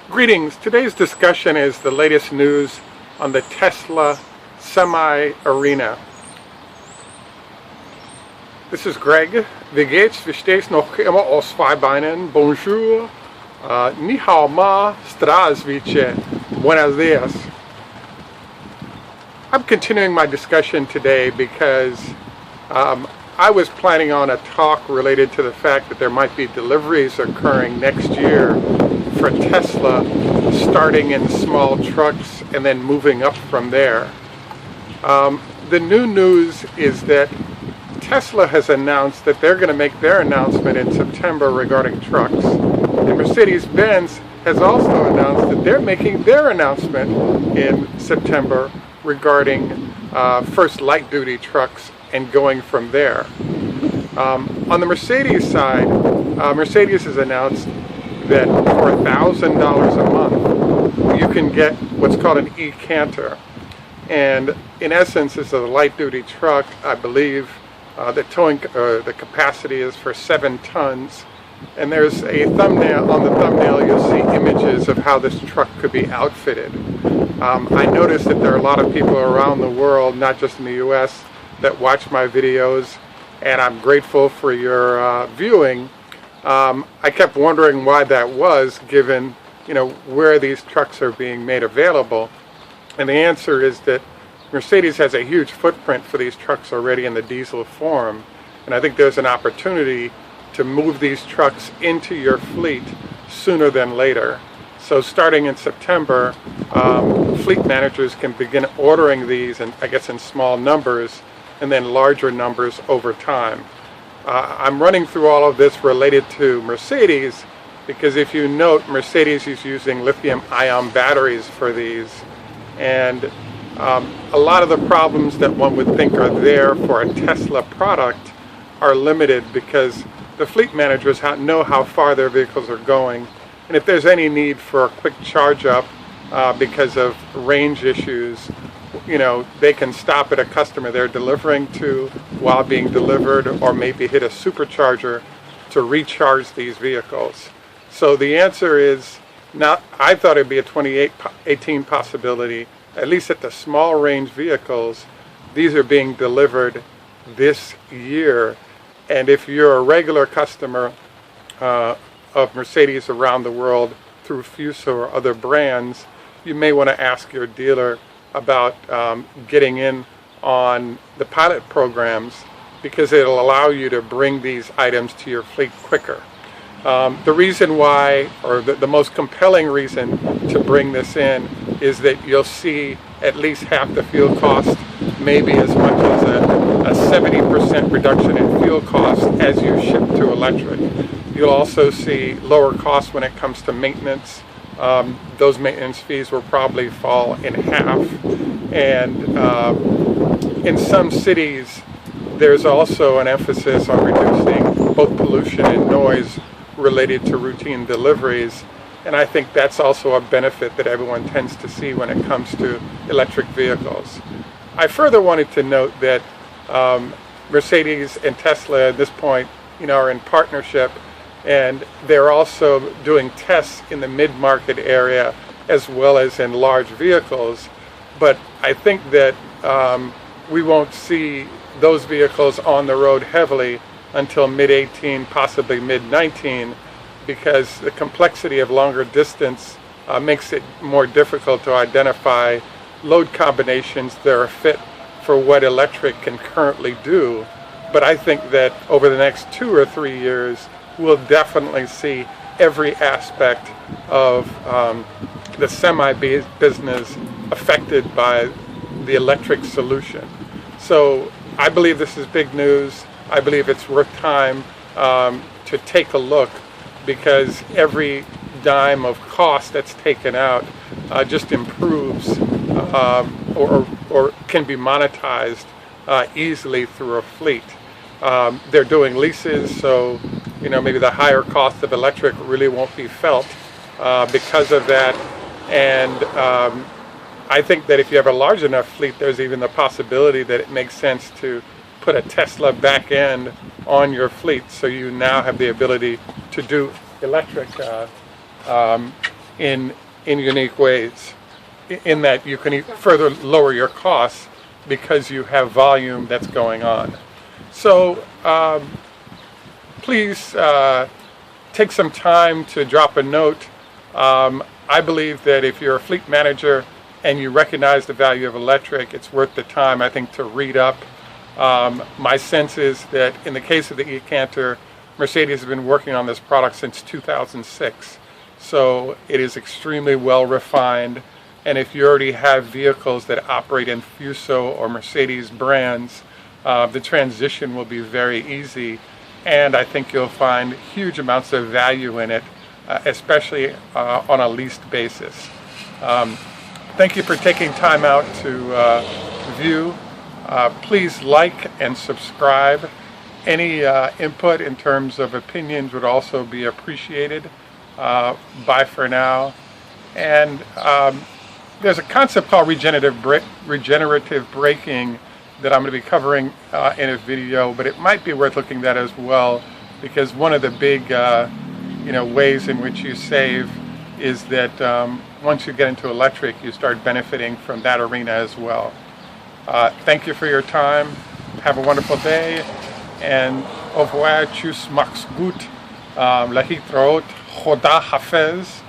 Greetings. Today's discussion is the latest news on the Tesla semi-arena. This is Greg. Wie geht's? Wie steht's noch immer auf zwei Beinen? Bonjour. Ni hao ma. Zdravstvuyte. Buenos dias. I'm continuing my discussion today because I was planning on a talk related to the fact that there might be deliveries occurring next year for Tesla, starting in small trucks and then moving up from there. The new news is that Tesla has announced that they're going to make their announcement in September regarding trucks. And Mercedes-Benz has also announced that they're making their announcement in September regarding first light-duty trucks and going from there. On the Mercedes side, Mercedes has announced that for $1,000 a month, you can get what's called an e-Canter. And in essence, it's a light-duty truck. I believe the capacity is for 7 tons. And there's a thumbnail. On the thumbnail, you'll see images of how this truck could be outfitted. I noticed that there are a lot of people around the world, not just in the U.S., that watch my videos, and I'm grateful for your viewing. I kept wondering why that was, given where these trucks are being made available, and the answer is that Mercedes has a huge footprint for these trucks already in the diesel form, and I think there's an opportunity to move these trucks into your fleet sooner than later. So starting in September, fleet managers can begin ordering these, and I guess in small numbers, and then larger numbers over time. I'm running through all of this related to Mercedes because if you note, Mercedes is using lithium-ion batteries for these, and a lot of the problems that one would think are there for a Tesla product are limited because the fleet managers know how far their vehicles are going, and if there's any need for a quick charge up because of range issues, they can stop at a customer they're delivering to while being delivered, or maybe hit a supercharger to recharge these vehicles. So the answer is I thought it'd be a 2018 possibility, at least at the small range vehicles. These are being delivered this year. And if you're a regular customer of Mercedes around the world through Fuso or other brands, you may want to ask your dealer about getting in on the pilot programs, because it'll allow you to bring these items to your fleet quicker. The reason why, or the most compelling reason to bring this in, is that you'll see at least half the fuel cost, maybe as much as a 70% reduction in fuel costs as you shift to electric. You'll also see lower costs when it comes to maintenance. Those maintenance fees will probably fall in half. And in some cities, there's also an emphasis on reducing both pollution and noise related to routine deliveries. And I think that's also a benefit that everyone tends to see when it comes to electric vehicles. I further wanted to note that Mercedes and Tesla at this point, are in partnership, and they're also doing tests in the mid-market area as well as in large vehicles. But I think that we won't see those vehicles on the road heavily until mid-18, possibly mid-19, because the complexity of longer distance makes it more difficult to identify load combinations that are fit for what electric can currently do. But I think that over the next 2 or 3 years, we'll definitely see every aspect of the semi-business affected by the electric solution. So I believe this is big news. I believe it's worth time to take a look, because every dime of cost that's taken out just improves or can be monetized easily through a fleet. They're doing leases, so maybe the higher cost of electric really won't be felt because of that. And I think that if you have a large enough fleet, there's even the possibility that it makes sense to put a Tesla back end on your fleet, so you now have the ability to do electric in unique ways, in that you can further lower your costs because you have volume that's going on. So please take some time to drop a note. I believe that if you're a fleet manager and you recognize the value of electric, it's worth the time, I think, to read up. My sense is that in the case of the e-Canter, Mercedes has been working on this product since 2006. So it is extremely well refined. And if you already have vehicles that operate in Fuso or Mercedes brands, the transition will be very easy. And I think you'll find huge amounts of value in it, especially on a leased basis. Thank you for taking time out to view. Please like and subscribe. Any input in terms of opinions would also be appreciated. Bye for now. And there's a concept called regenerative braking that I'm going to be covering in a video, but it might be worth looking at as well, because one of the big ways in which you save is that once you get into electric, you start benefiting from that arena as well. Thank you for your time. Have a wonderful day, and au revoir, tschüss, macht's gut, lahitraot, choda hafez.